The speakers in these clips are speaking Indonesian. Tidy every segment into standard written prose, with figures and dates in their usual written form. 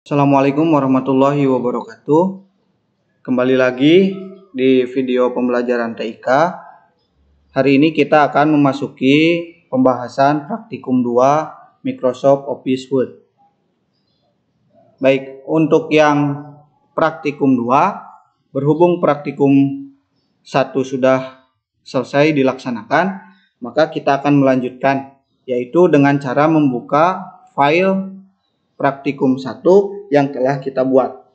Assalamualaikum warahmatullahi wabarakatuh. Kembali lagi di video pembelajaran TIK. Hari ini kita akan memasuki pembahasan praktikum 2 Microsoft Office Word. Baik, untuk yang praktikum 2, berhubung praktikum 1 sudah selesai dilaksanakan, maka kita akan melanjutkan, yaitu dengan cara membuka file praktikum 1 yang telah kita buat.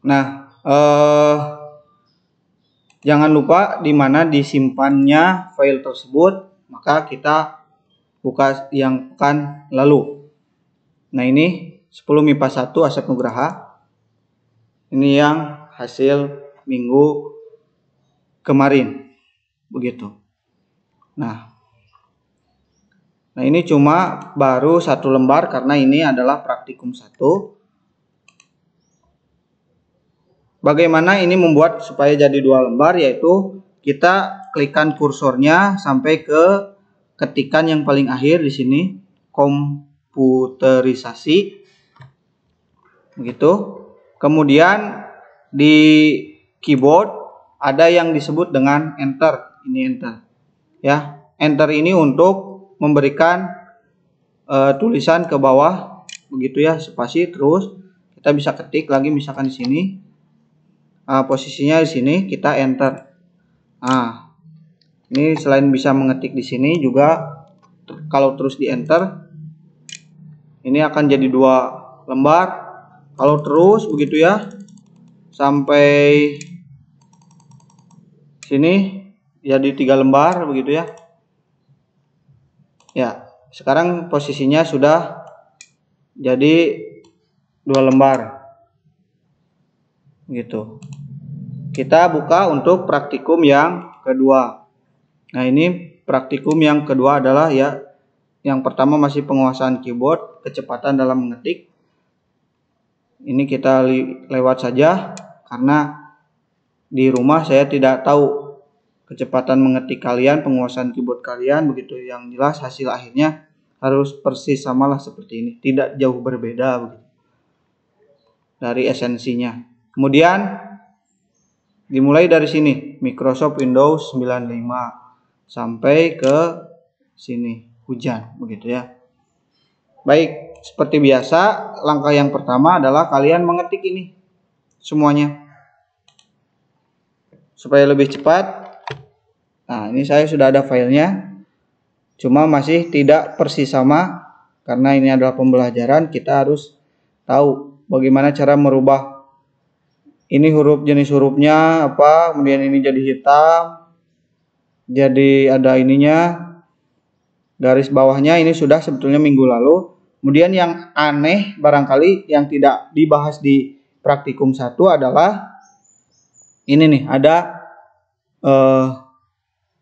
Nah, jangan lupa di mana disimpannya file tersebut, maka kita buka yang pekan lalu. Nah, ini 10 MIPA 1 Asep Nugraha. Ini yang hasil minggu kemarin. Begitu. Nah, ini cuma baru 1 lembar karena ini adalah praktikum 1. Bagaimana ini membuat supaya jadi 2 lembar, yaitu kita klikkan kursornya sampai ke ketikan yang paling akhir di sini, komputerisasi. Begitu. Kemudian di keyboard ada yang disebut dengan enter. Ini enter. Ya, enter ini untuk memberikan tulisan ke bawah, begitu ya, spasi. Terus kita bisa ketik lagi, misalkan di sini, posisinya di sini kita enter. Nah, ini selain bisa mengetik di sini juga, kalau terus di enter, ini akan jadi 2 lembar. Kalau terus begitu ya, sampai sini jadi 3 lembar, begitu ya. Ya, sekarang posisinya sudah jadi 2 lembar. Gitu. Kita buka untuk praktikum yang kedua. Nah, ini praktikum yang kedua adalah ya, yang pertama masih penguasaan keyboard, kecepatan dalam mengetik. Ini kita lewat saja karena di rumah saya tidak tahu kecepatan mengetik kalian, penguasaan keyboard kalian, begitu. Yang jelas hasil akhirnya harus persis samalah seperti ini, tidak jauh berbeda begitu dari esensinya. Kemudian dimulai dari sini, Microsoft Windows 95 sampai ke sini, hujan, begitu ya. Baik, seperti biasa, langkah yang pertama adalah kalian mengetik ini semuanya supaya lebih cepat. Nah, ini saya sudah ada filenya, cuma masih tidak persis sama karena ini adalah pembelajaran. Kita harus tahu bagaimana cara merubah ini huruf, jenis hurufnya apa, kemudian ini jadi hitam, jadi ada ininya, garis bawahnya ini sudah sebetulnya minggu lalu. Kemudian yang aneh barangkali yang tidak dibahas di praktikum 1 adalah ini nih, ada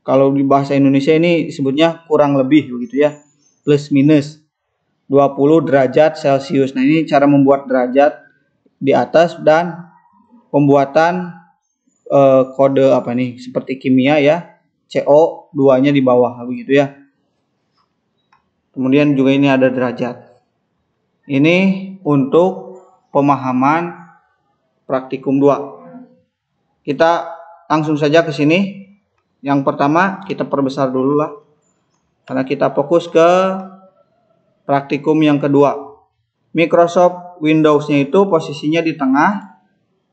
kalau di bahasa Indonesia ini sebutnya kurang lebih, begitu ya, plus minus 20 derajat Celcius. Nah, ini cara membuat derajat di atas dan pembuatan kode apa nih, seperti kimia ya, CO2-nya di bawah, begitu ya. Kemudian juga ini ada derajat. Ini untuk pemahaman praktikum 2. Kita langsung saja ke sini. Yang pertama kita perbesar dulu lah, karena kita fokus ke praktikum yang kedua. Microsoft Windows-nya itu posisinya di tengah.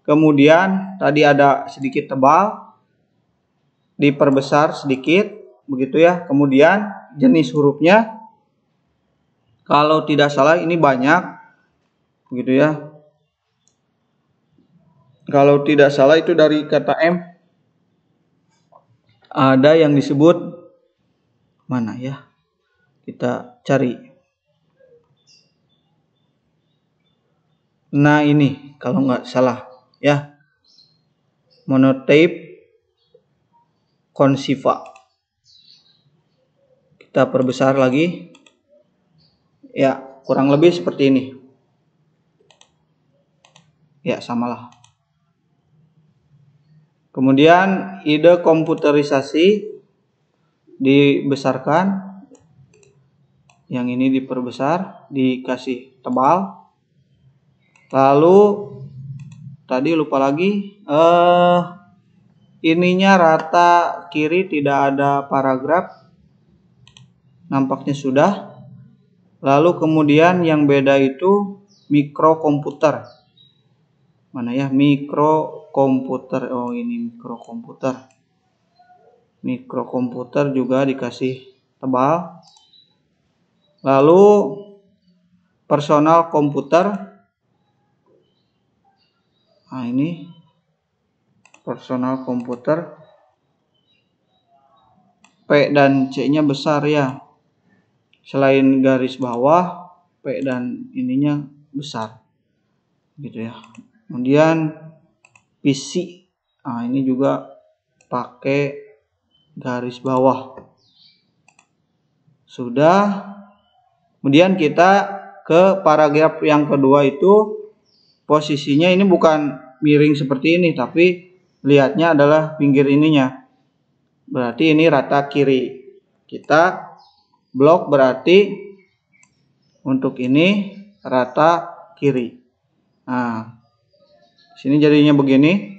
Kemudian tadi ada sedikit tebal, diperbesar sedikit, begitu ya. Kemudian jenis hurufnya, kalau tidak salah ini banyak, begitu ya. Kalau tidak salah itu dari kata M. Ada yang disebut mana ya? Kita cari. Nah, ini kalau nggak salah ya, monotype Consiva. Kita perbesar lagi. Ya, kurang lebih seperti ini. Ya, samalah. Kemudian ide komputerisasi dibesarkan. Yang ini diperbesar, dikasih tebal. Lalu tadi lupa lagi, ininya rata kiri tidak ada paragraf. Nampaknya sudah. Lalu kemudian yang beda itu mikrokomputer. Mana ya mikrokomputer? Oh, ini mikrokomputer. Mikrokomputer juga dikasih tebal. Lalu personal komputer. Nah, ini personal komputer. P dan C-nya besar ya. Selain garis bawah, P dan ininya besar. Gitu ya. Kemudian PC. Nah, ini juga pakai garis bawah. Sudah. Kemudian kita ke paragraf yang kedua itu posisinya ini bukan miring seperti ini, tapi lihatnya adalah pinggir ininya. Berarti ini rata kiri. Kita blok berarti untuk ini rata kiri. Nah, sini jadinya begini.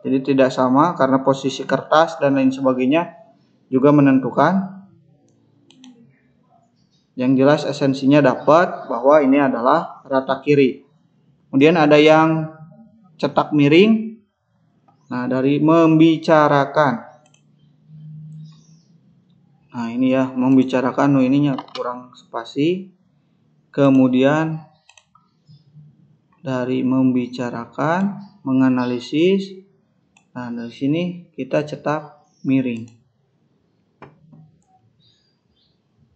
Jadi tidak sama karena posisi kertas dan lain sebagainya juga menentukan. Yang jelas esensinya dapat bahwa ini adalah rata kiri. Kemudian ada yang cetak miring. Nah, dari membicarakan. Nah, ini ya membicarakan. Ininya kurang spasi. Kemudian dari membicarakan, menganalisis. Nah, dari sini kita cetak miring.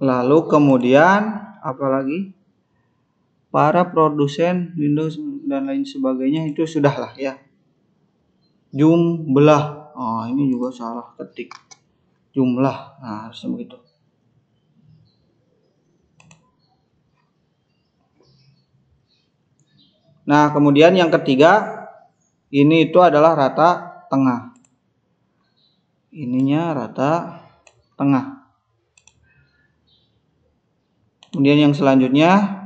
Lalu kemudian apalagi para produsen Windows dan lain sebagainya itu sudahlah ya. Jumlah. Oh, ini juga salah ketik. Jumlah. Nah, harusnya begitu. Nah, kemudian yang ketiga, ini itu adalah rata tengah. Ininya rata tengah. Kemudian yang selanjutnya,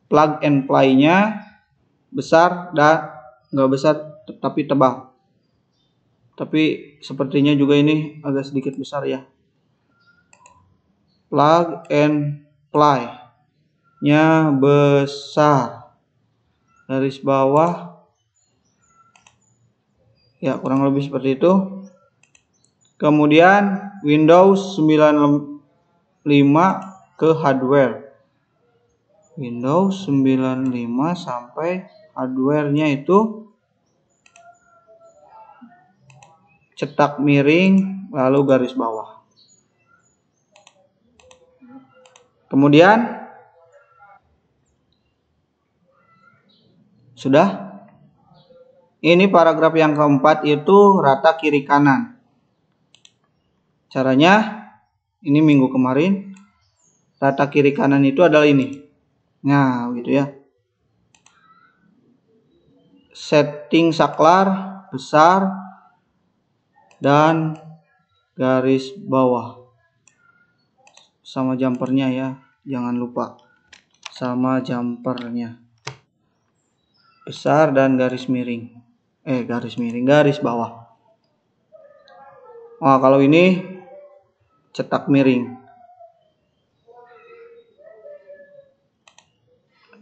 plug and play-nya besar dan nggak besar tapi tebal. Tapi sepertinya juga ini agak sedikit besar ya. Plug and play-nya besar. Garis bawah ya kurang lebih seperti itu. Kemudian Windows 95 ke hardware. Windows 95 sampai hardware-nya itu cetak miring lalu garis bawah. Kemudian sudah. Ini paragraf yang keempat itu rata kiri kanan. Caranya ini minggu kemarin rata kiri kanan itu adalah ini. Nah, gitu ya. Setting saklar besar dan garis bawah. Sama jumpernya ya, jangan lupa. Sama jumpernya. Besar dan garis miring. Garis bawah. Nah, kalau ini cetak miring.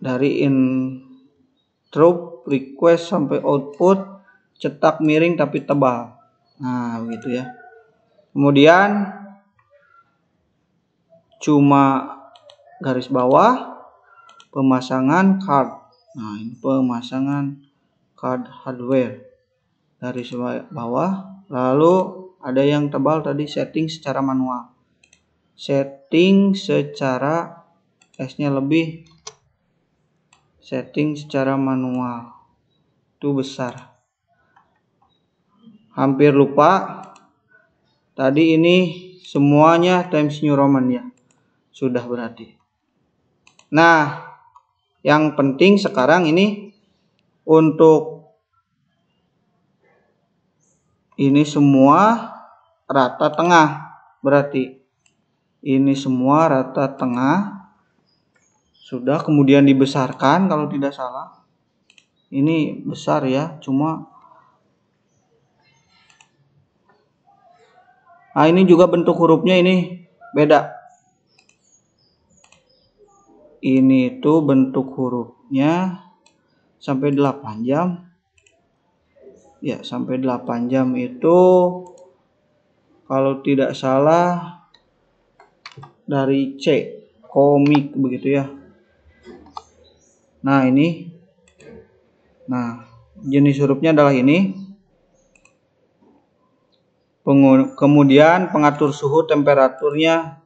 Dari intro request sampai output cetak miring tapi tebal. Nah, begitu ya. Kemudian cuma garis bawah pemasangan card. Nah, ini pemasangan card hardware. Garis bawah. Lalu ada yang tebal tadi setting secara manual. Setting secara S-nya lebih. Setting secara manual. Itu besar. Hampir lupa. Tadi ini semuanya Times New Roman ya. Sudah berarti. Nah, yang penting sekarang ini untuk ini semua rata tengah. Berarti ini semua rata tengah. Sudah, kemudian dibesarkan kalau tidak salah. Ini besar ya, cuma nah ini juga bentuk hurufnya ini beda. Ini tuh bentuk hurufnya sampai 8 jam. Ya, sampai 8 jam itu kalau tidak salah dari C, komik begitu ya. Nah, ini. Nah, jenis hurufnya adalah ini. Kemudian pengatur suhu temperaturnya.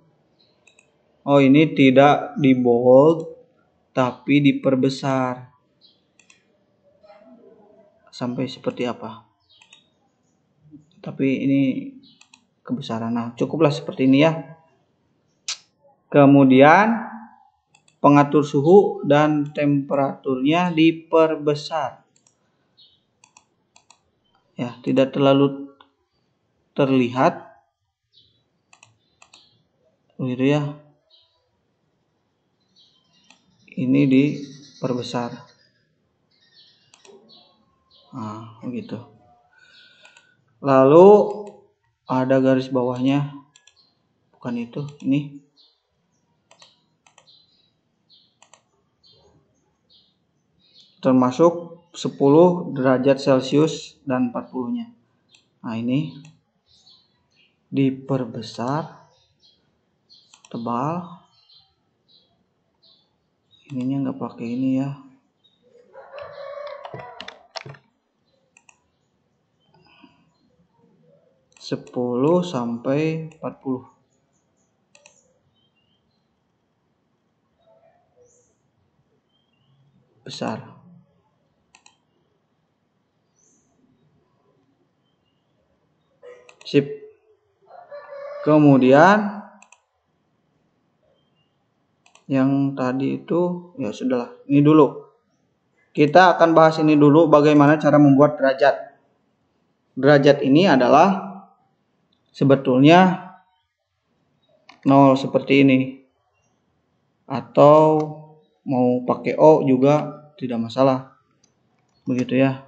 Oh, ini tidak di bold tapi diperbesar. Sampai seperti apa? Tapi ini kebesaran. Nah, cukuplah seperti ini ya. Kemudian pengatur suhu dan temperaturnya diperbesar. Ya, tidak terlalu terlihat. Begitu ya. Ini diperbesar. Nah, begitu. Lalu ada garis bawahnya. Bukan itu, ini. Termasuk 10 derajat Celcius dan 40-nya. Nah, ini diperbesar, tebal. Ininya nggak pakai ini ya. (10 sampai 40). Besar. Sip. Kemudian yang tadi itu ya sudahlah, ini dulu. Kita akan bahas ini dulu, bagaimana cara membuat derajat. Derajat ini adalah sebetulnya 0 seperti ini. Atau mau pakai O juga tidak masalah. Begitu ya.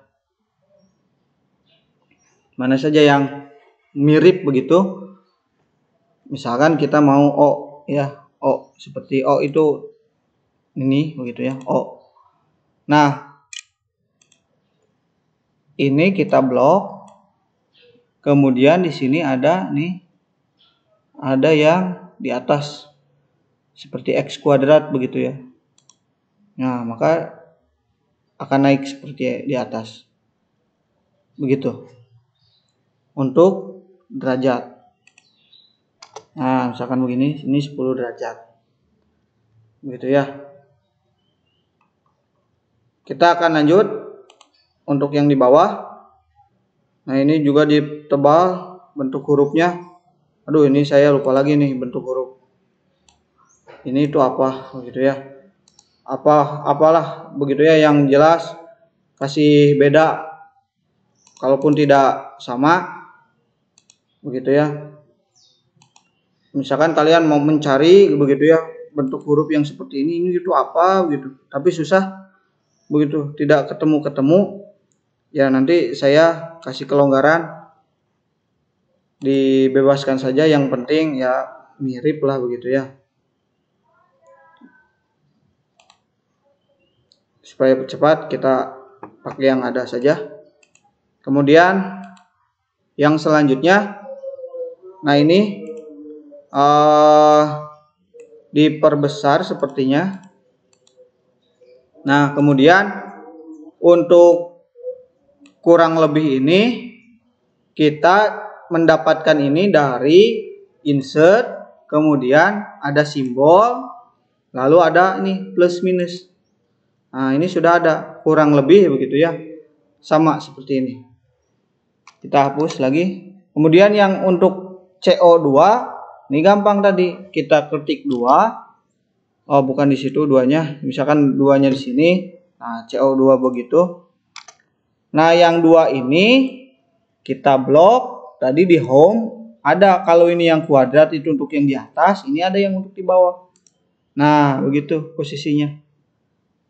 Mana saja yang mirip begitu. Misalkan kita mau O ya. O, seperti O itu ini begitu ya, O. Nah, ini kita blok. Kemudian di sini ada nih, ada yang di atas seperti X kuadrat begitu ya. Nah, maka akan naik seperti di atas. Begitu. Untuk derajat. Nah, misalkan begini, ini 10 derajat. Begitu ya. Kita akan lanjut untuk yang di bawah. Nah, ini juga ditebal bentuk hurufnya. Aduh, ini saya lupa lagi nih bentuk huruf. Ini itu apa begitu ya. Apalah begitu ya, yang jelas kasih beda. Kalaupun tidak sama begitu ya. Misalkan kalian mau mencari begitu ya bentuk huruf yang seperti ini itu apa gitu, tapi susah begitu, tidak ketemu ya, nanti saya kasih kelonggaran, dibebaskan saja, yang penting ya mirip lah begitu ya, supaya cepat kita pakai yang ada saja. Kemudian yang selanjutnya, nah ini diperbesar sepertinya. Nah, kemudian untuk kurang lebih ini kita mendapatkan ini dari insert, kemudian ada simbol, lalu ada ini plus minus. Nah, ini sudah ada kurang lebih begitu ya, sama seperti ini. Kita hapus lagi. Kemudian yang untuk CO2 ini gampang tadi, kita ketik 2. Oh, bukan di situ 2-nya. Misalkan 2-nya di sini. Nah, CO2 begitu. Nah, yang 2 ini kita blok tadi di home, ada kalau ini yang kuadrat itu untuk yang di atas, ini ada yang untuk di bawah. Nah, begitu posisinya.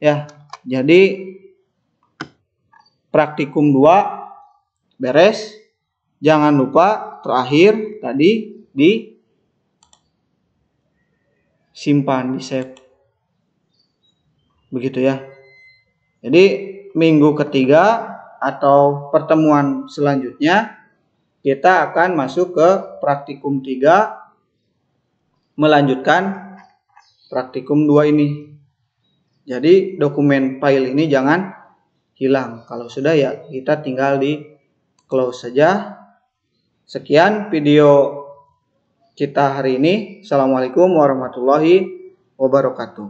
Ya, jadi praktikum 2 beres. Jangan lupa terakhir tadi disimpan, di save. Begitu ya. Jadi minggu ketiga atau pertemuan selanjutnya kita akan masuk ke praktikum 3 melanjutkan praktikum 2 ini. Jadi dokumen file ini jangan hilang. Kalau sudah ya kita tinggal di close saja. Sekian video kita hari ini. Assalamualaikum warahmatullahi wabarakatuh.